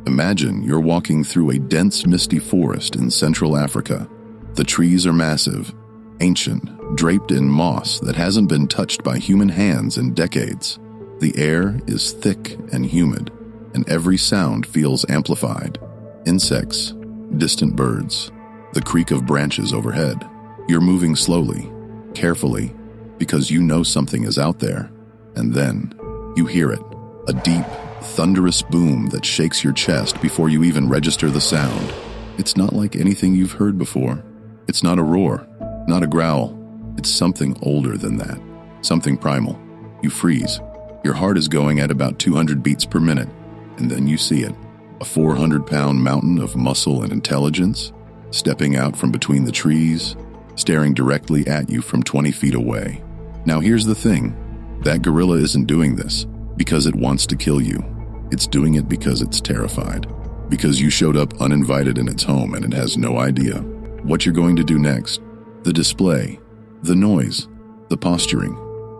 Imagine you're walking through a dense, misty forest in Central Africa. The trees are massive, ancient, draped in moss that hasn't been touched by human hands in decades. The air is thick and humid, and every sound feels amplified. Insects, distant birds, the creak of branches overhead. You're moving slowly, carefully, because you know something is out there. And then, you hear it, a deep, thunderous boom that shakes your chest before you even register the sound. It's not like anything you've heard before. It's not a roar, not a growl. It's something older than that, something primal. You freeze. Your heart is going at about 200 beats per minute, and then you see it, a 400-pound mountain of muscle and intelligence, stepping out from between the trees, staring directly at you from 20 feet away. Now here's the thing, that gorilla isn't doing this because it wants to kill you. It's doing it because it's terrified, because you showed up uninvited in its home and it has no idea what you're going to do next. The display, the noise, the posturing,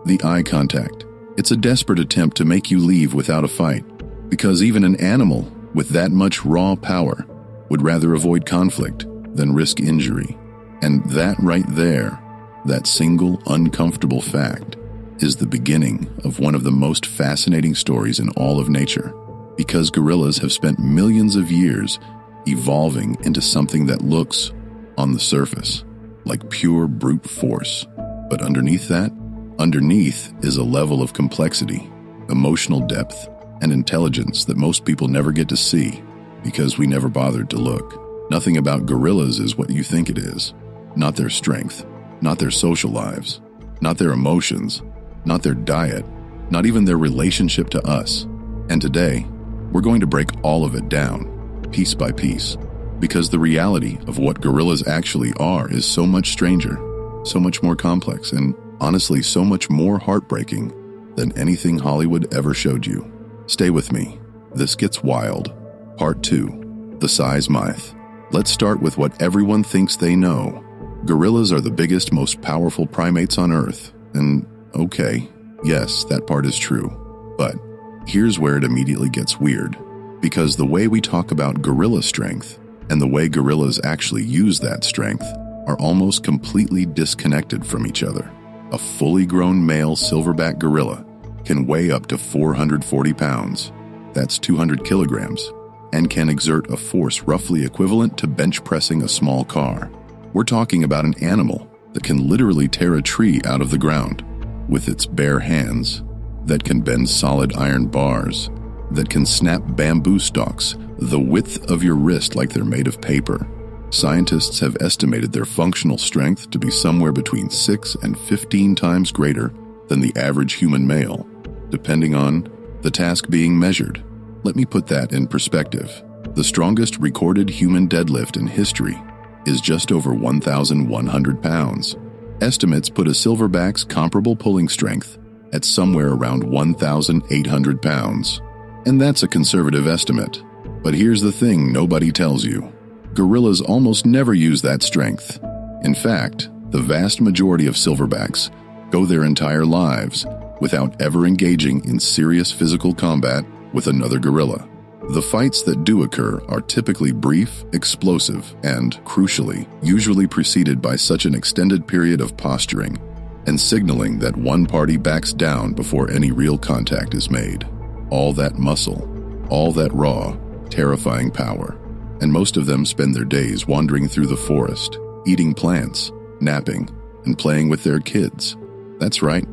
the eye contact. It's a desperate attempt to make you leave without a fight, because even an animal with that much raw power would rather avoid conflict than risk injury. And that right there, that single uncomfortable fact, is the beginning of one of the most fascinating stories in all of nature, because gorillas have spent millions of years evolving into something that looks, on the surface, like pure brute force. But underneath that, underneath is a level of complexity, emotional depth, and intelligence that most people never get to see because we never bothered to look. Nothing about gorillas is what you think it is. Not their strength, not their social lives, not their emotions, not their diet, not even their relationship to us. And today, we're going to break all of it down, piece by piece, because the reality of what gorillas actually are is so much stranger, so much more complex, and honestly so much more heartbreaking than anything Hollywood ever showed you. Stay with me. This gets wild. Part 2. The size myth. Let's start with what everyone thinks they know. Gorillas are the biggest, most powerful primates on Earth. And okay, yes, that part is true. But here's where it immediately gets weird. Because the way we talk about gorilla strength and the way gorillas actually use that strength are almost completely disconnected from each other. A fully grown male silverback gorilla can weigh up to 440 pounds, that's 200 kilograms, and can exert a force roughly equivalent to bench pressing a small car. We're talking about an animal that can literally tear a tree out of the ground with its bare hands, that can bend solid iron bars, that can snap bamboo stalks the width of your wrist like they're made of paper. Scientists have estimated their functional strength to be somewhere between 6 and 15 times greater than the average human male, depending on the task being measured. Let me put that in perspective. The strongest recorded human deadlift in history is just over 1,100 pounds. Estimates put a silverback's comparable pulling strength at somewhere around 1,800 pounds. And that's a conservative estimate. But here's the thing nobody tells you. Gorillas almost never use that strength. In fact, the vast majority of silverbacks go their entire lives without ever engaging in serious physical combat with another gorilla. The fights that do occur are typically brief, explosive, and, crucially, usually preceded by such an extended period of posturing and signaling that one party backs down before any real contact is made. All that muscle, all that raw, terrifying power. And most of them spend their days wandering through the forest, eating plants, napping, and playing with their kids. That's right,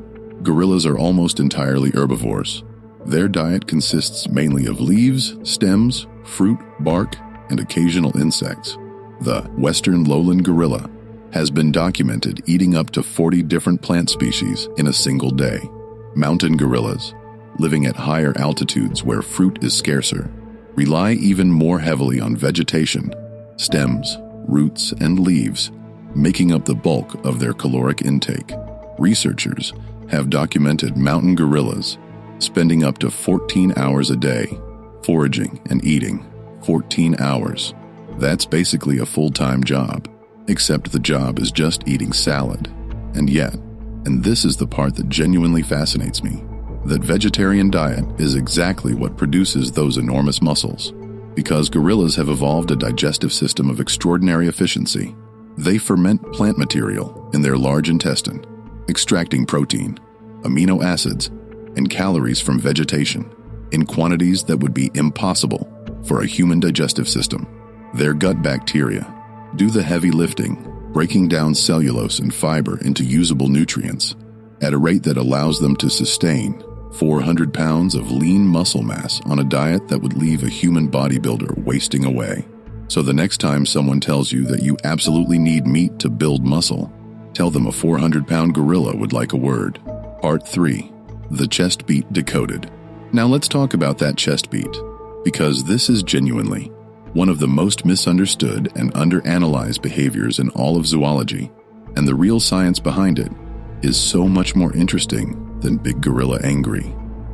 gorillas are almost entirely herbivores. Their diet consists mainly of leaves, stems, fruit, bark, and occasional insects. The western lowland gorilla has been documented eating up to 40 different plant species in a single day. Mountain gorillas, living at higher altitudes where fruit is scarcer, rely even more heavily on vegetation, stems, roots, and leaves, making up the bulk of their caloric intake. Researchers have documented mountain gorillas spending up to 14 hours a day foraging and eating. 14 hours. That's basically a full-time job, except the job is just eating salad. And yet, and this is the part that genuinely fascinates me, that vegetarian diet is exactly what produces those enormous muscles. Because gorillas have evolved a digestive system of extraordinary efficiency. They ferment plant material in their large intestine, extracting protein, amino acids, and calories from vegetation in quantities that would be impossible for a human digestive system. Their gut bacteria do the heavy lifting, breaking down cellulose and fiber into usable nutrients at a rate that allows them to sustain 400 pounds of lean muscle mass on a diet that would leave a human bodybuilder wasting away. So the next time someone tells you that you absolutely need meat to build muscle, tell them a 400-pound gorilla would like a word. Part 3. The chest beat decoded. Now let's talk about that chest beat, because this is genuinely one of the most misunderstood and underanalyzed behaviors in all of zoology, and the real science behind it is so much more interesting than big gorilla angry.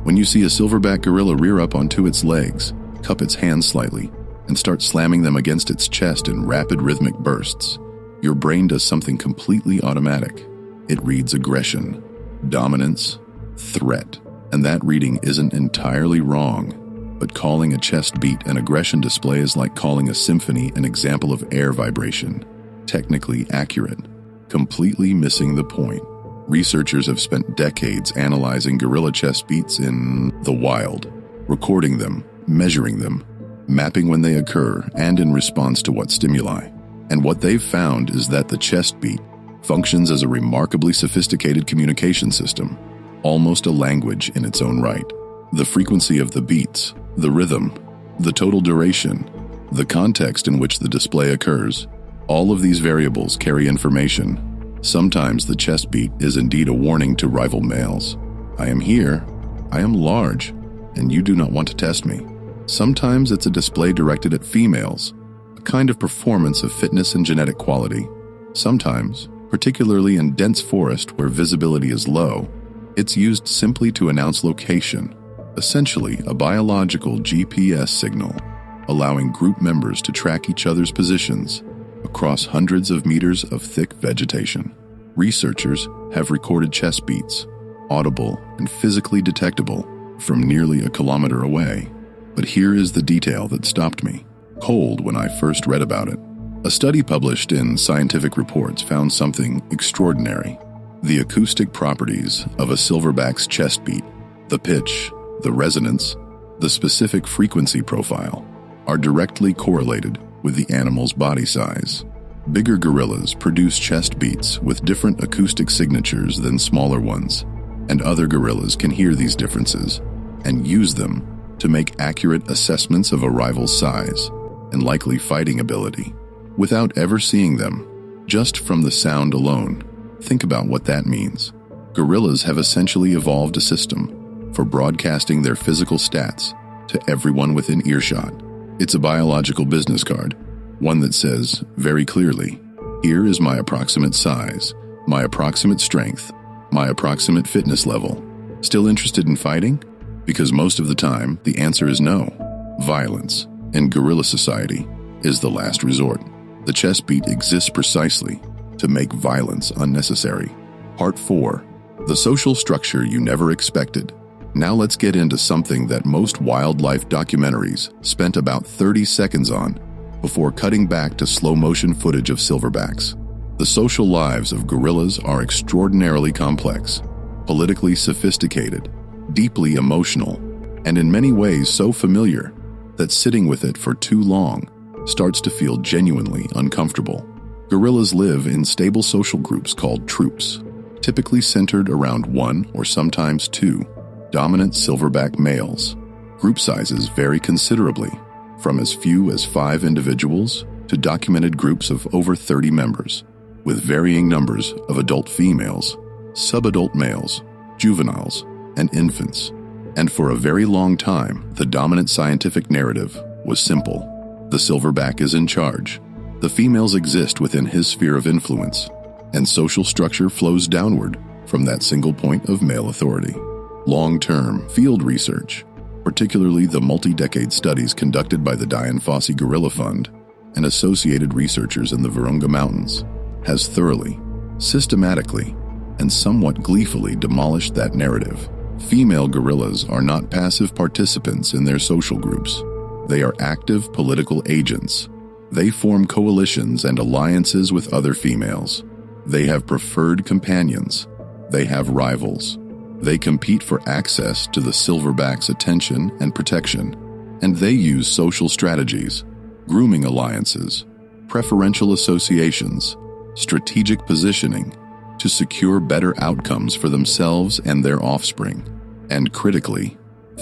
When you see a silverback gorilla rear up onto its legs, cup its hands slightly, and start slamming them against its chest in rapid rhythmic bursts, your brain does something completely automatic. It reads aggression, dominance, threat, and that reading isn't entirely wrong. But calling a chest beat an aggression display is like calling a symphony an example of air vibration. Technically accurate, completely missing the point. Researchers have spent decades analyzing gorilla chest beats in the wild, recording them, measuring them, mapping when they occur, and in response to what stimuli. And what they've found is that the chest beat functions as a remarkably sophisticated communication system, almost a language in its own right. The frequency of the beats, the rhythm, the total duration, the context in which the display occurs, all of these variables carry information. Sometimes the chest beat is indeed a warning to rival males. I am here, I am large, and you do not want to test me. Sometimes it's a display directed at females, a kind of performance of fitness and genetic quality. Sometimes, particularly in dense forest where visibility is low, it's used simply to announce location, essentially a biological GPS signal, allowing group members to track each other's positions across hundreds of meters of thick vegetation. Researchers have recorded chest beats, audible and physically detectable, from nearly a kilometer away. But here is the detail that stopped me cold when I first read about it. A study published in Scientific Reports found something extraordinary. The acoustic properties of a silverback's chest beat, the pitch, the resonance, the specific frequency profile, are directly correlated with the animal's body size. Bigger gorillas produce chest beats with different acoustic signatures than smaller ones, and other gorillas can hear these differences and use them to make accurate assessments of a rival's size and likely fighting ability without ever seeing them, just from the sound alone. Think about what that means. Gorillas have essentially evolved a system for broadcasting their physical stats to everyone within earshot. It's a biological business card, one that says very clearly, here is my approximate size, my approximate strength, my approximate fitness level. Still interested in fighting? Because most of the time, the answer is no. Violence, in gorilla society, is the last resort. The chest beat exists precisely to make violence unnecessary. Part 4. The social structure you never expected. Now let's get into something that most wildlife documentaries spent about 30 seconds on before cutting back to slow-motion footage of silverbacks. The social lives of gorillas are extraordinarily complex, politically sophisticated, deeply emotional, and in many ways so familiar that sitting with it for too long starts to feel genuinely uncomfortable. Gorillas live in stable social groups called troops, typically centered around one or sometimes two dominant silverback males. Group sizes vary considerably, from as few as 5 individuals to documented groups of over 30 members, with varying numbers of adult females, subadult males, juveniles, and infants. And for a very long time, the dominant scientific narrative was simple. The silverback is in charge. The females exist within his sphere of influence, and social structure flows downward from that single point of male authority. Long-term field research, particularly the multi-decade studies conducted by the Dian Fossey Gorilla Fund and associated researchers in the Virunga Mountains, has thoroughly, systematically, and somewhat gleefully demolished that narrative. Female gorillas are not passive participants in their social groups. They are active political agents. They form coalitions and alliances with other females. They have preferred companions. They have rivals. They compete for access to the silverback's attention and protection. And they use social strategies, grooming alliances, preferential associations, strategic positioning to secure better outcomes for themselves and their offspring. And critically,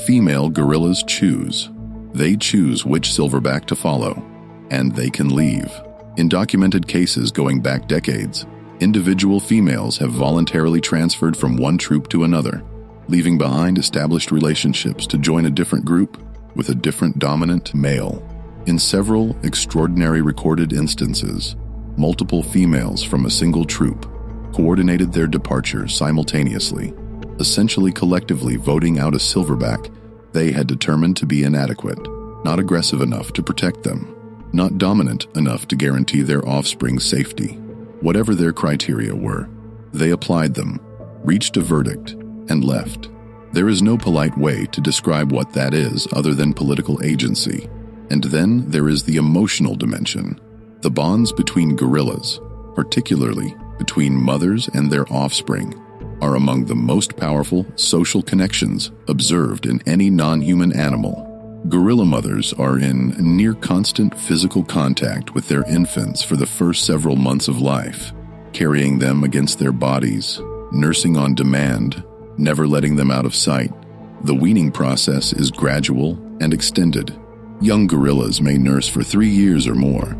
female gorillas choose. They choose which silverback to follow, and they can leave. In documented cases going back decades, individual females have voluntarily transferred from one troop to another, leaving behind established relationships to join a different group with a different dominant male. In several extraordinary recorded instances, multiple females from a single troop coordinated their departure simultaneously, essentially collectively voting out a silverback they had determined to be inadequate, not aggressive enough to protect them, not dominant enough to guarantee their offspring's safety. Whatever their criteria were, they applied them, reached a verdict, and left. There is no polite way to describe what that is other than political agency. And then there is the emotional dimension. The bonds between gorillas, particularly between mothers and their offspring, are among the most powerful social connections observed in any non-human animal. Gorilla mothers are in near constant physical contact with their infants for the first several months of life, carrying them against their bodies, nursing on demand, never letting them out of sight. The weaning process is gradual and extended. Young gorillas may nurse for 3 years or more,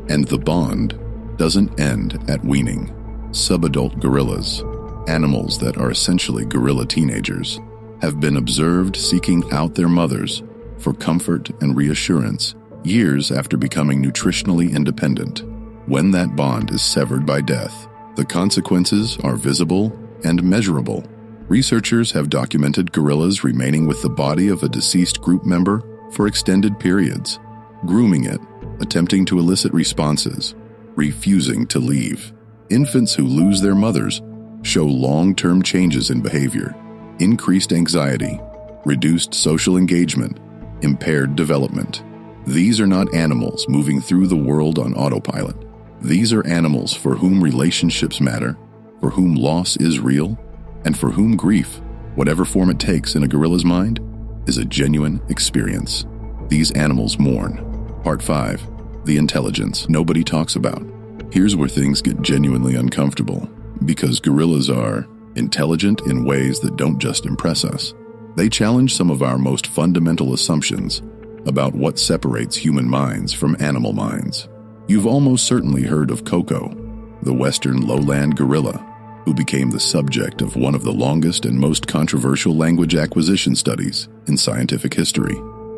and the bond doesn't end at weaning. Subadult gorillas, animals that are essentially gorilla teenagers, have been observed seeking out their mothers for comfort and reassurance years after becoming nutritionally independent. When that bond is severed by death, the consequences are visible and measurable. Researchers have documented gorillas remaining with the body of a deceased group member for extended periods, grooming it, attempting to elicit responses, refusing to leave. Infants who lose their mothers show long-term changes in behavior, increased anxiety, reduced social engagement, impaired development. These are not animals moving through the world on autopilot. These are animals for whom relationships matter, for whom loss is real, and for whom grief, whatever form it takes in a gorilla's mind, is a genuine experience. These animals mourn. Part 5. The intelligence nobody talks about. Here's where things get genuinely uncomfortable, because gorillas are intelligent in ways that don't just impress us. They challenge some of our most fundamental assumptions about what separates human minds from animal minds. You've almost certainly heard of Koko, the western lowland gorilla, who became the subject of one of the longest and most controversial language acquisition studies in scientific history.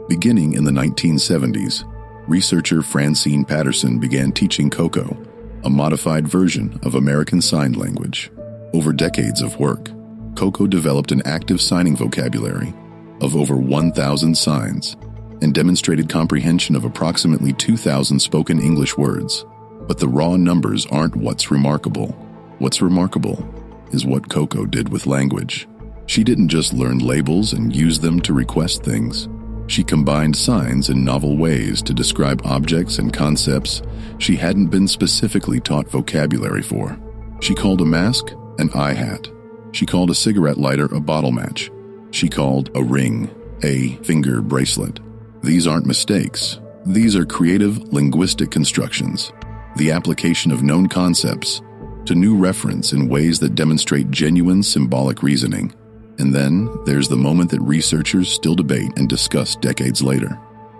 Beginning in the 1970s, researcher Francine Patterson began teaching Koko, a modified version of American Sign Language. Over decades of work, Koko developed an active signing vocabulary of over 1,000 signs and demonstrated comprehension of approximately 2,000 spoken English words. But the raw numbers aren't what's remarkable. What's remarkable is what Koko did with language. She didn't just learn labels and use them to request things. She combined signs in novel ways to describe objects and concepts she hadn't been specifically taught vocabulary for. She called a mask an eye hat. She called a cigarette lighter a bottle match. She called a ring a finger bracelet. These aren't mistakes. These are creative linguistic constructions, the application of known concepts to new reference in ways that demonstrate genuine symbolic reasoning. And then there's the moment that researchers still debate and discuss decades later.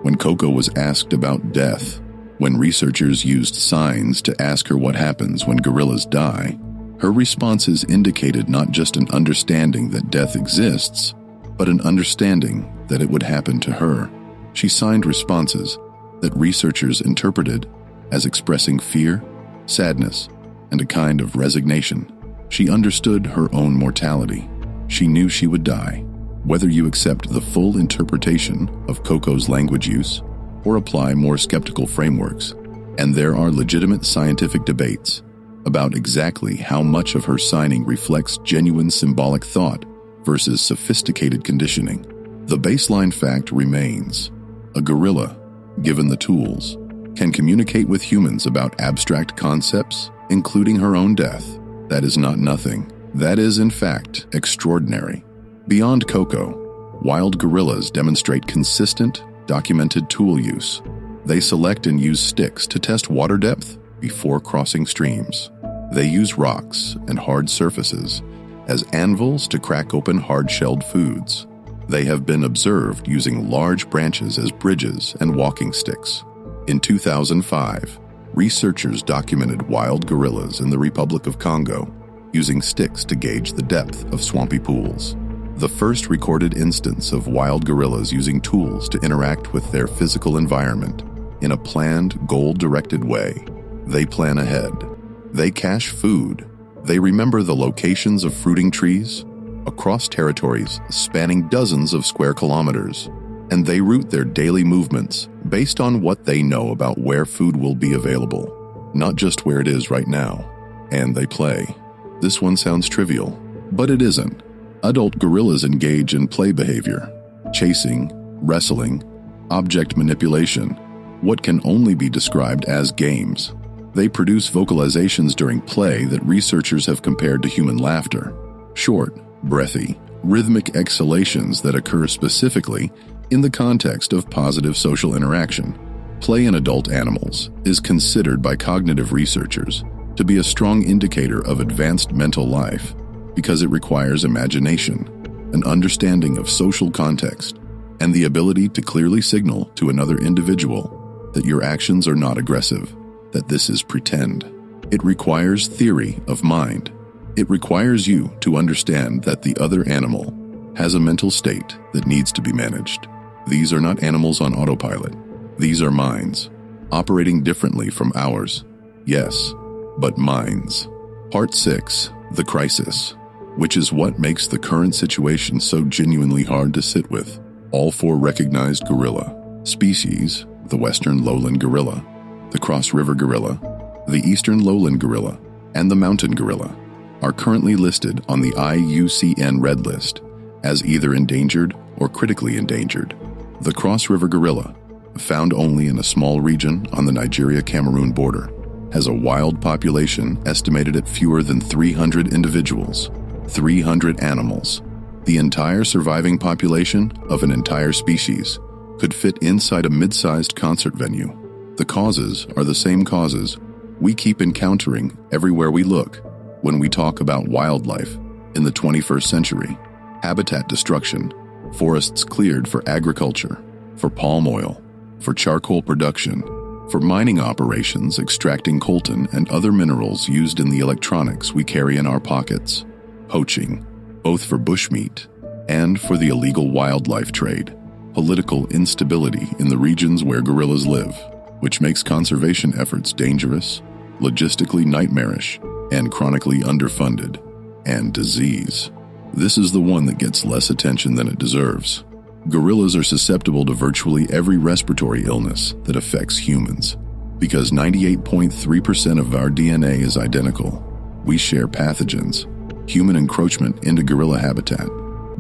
When Koko was asked about death, when researchers used signs to ask her what happens when gorillas die, her responses indicated not just an understanding that death exists, but an understanding that it would happen to her. She signed responses that researchers interpreted as expressing fear, sadness, and a kind of resignation. She understood her own mortality. She knew she would die, whether you accept the full interpretation of Koko's language use or apply more skeptical frameworks. And there are legitimate scientific debates about exactly how much of her signing reflects genuine symbolic thought versus sophisticated conditioning. The baseline fact remains: a gorilla given the tools, can communicate with humans about abstract concepts, including her own death. That is not nothing. That is, in fact, extraordinary. Beyond Coco, wild gorillas demonstrate consistent, documented tool use. They select and use sticks to test water depth before crossing streams. They use rocks and hard surfaces as anvils to crack open hard-shelled foods. They have been observed using large branches as bridges and walking sticks. In 2005, researchers documented wild gorillas in the Republic of Congo using sticks to gauge the depth of swampy pools. The first recorded instance of wild gorillas using tools to interact with their physical environment in a planned, goal-directed way. They plan ahead. They cache food. They remember the locations of fruiting trees across territories spanning dozens of square kilometers, and they route their daily movements based on what they know about where food will be available, not just where it is right now. And they play. This one sounds trivial, but it isn't. Adult gorillas engage in play behavior, chasing, wrestling, object manipulation, what can only be described as games. They produce vocalizations during play that researchers have compared to human laughter. Short, breathy, rhythmic exhalations that occur specifically in the context of positive social interaction. Play in adult animals is considered by cognitive researchers to be a strong indicator of advanced mental life because it requires imagination, an understanding of social context, and the ability to clearly signal to another individual that your actions are not aggressive, that this is pretend. It requires theory of mind. It requires you to understand that the other animal has a mental state that needs to be managed. These are not animals on autopilot. These are minds, operating differently from ours. Yes, but minds. Part 6, The Crisis, which is what makes the current situation so genuinely hard to sit with. All four recognized gorilla species, the Western lowland gorilla, the cross-river gorilla, the Eastern lowland gorilla, and the mountain gorilla, are currently listed on the IUCN Red List as either endangered or critically endangered. The cross-river gorilla, found only in a small region on the Nigeria-Cameroon border, has a wild population estimated at fewer than 300 individuals, 300 animals. The entire surviving population of an entire species could fit inside a mid-sized concert venue. The causes are the same causes we keep encountering everywhere we look when we talk about wildlife in the 21st century. Habitat destruction, forests cleared for agriculture, for palm oil, for charcoal production, for mining operations extracting coltan and other minerals used in the electronics we carry in our pockets, poaching, both for bushmeat and for the illegal wildlife trade, political instability in the regions where gorillas live, which makes conservation efforts dangerous, logistically nightmarish, and chronically underfunded, and disease. This is the one that gets less attention than it deserves. Gorillas are susceptible to virtually every respiratory illness that affects humans. Because 98.3% of our DNA is identical, we share pathogens. Human encroachment into gorilla habitat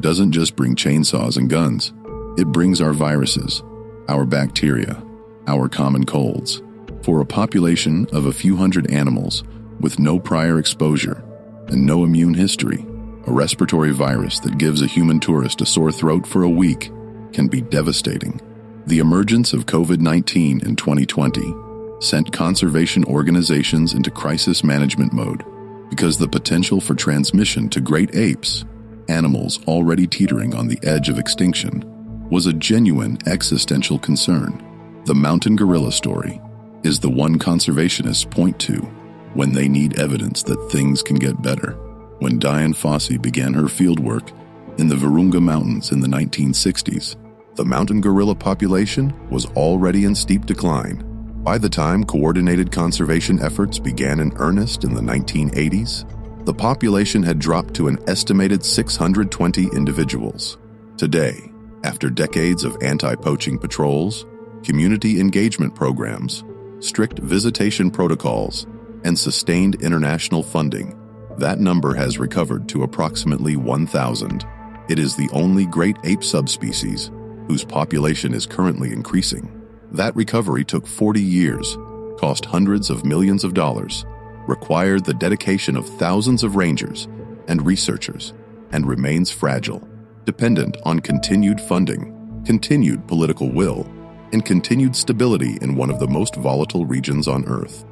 doesn't just bring chainsaws and guns. It brings our viruses, our bacteria, our common colds. For a population of a few hundred animals with no prior exposure and no immune history, a respiratory virus that gives a human tourist a sore throat for a week can be devastating. The emergence of COVID-19 in 2020 sent conservation organizations into crisis management mode because the potential for transmission to great apes, animals already teetering on the edge of extinction, was a genuine existential concern. The mountain gorilla story is the one conservationists point to when they need evidence that things can get better. When Dian Fossey began her fieldwork in the Virunga Mountains in the 1960s, the mountain gorilla population was already in steep decline. By the time coordinated conservation efforts began in earnest in the 1980s, the population had dropped to an estimated 620 individuals. Today, after decades of anti-poaching patrols, community engagement programs, strict visitation protocols, and sustained international funding, that number has recovered to approximately 1,000. It is the only great ape subspecies whose population is currently increasing. That recovery took 40 years, cost hundreds of millions of dollars, required the dedication of thousands of rangers and researchers, and remains fragile, dependent on continued funding, continued political will, and continued stability in one of the most volatile regions on Earth.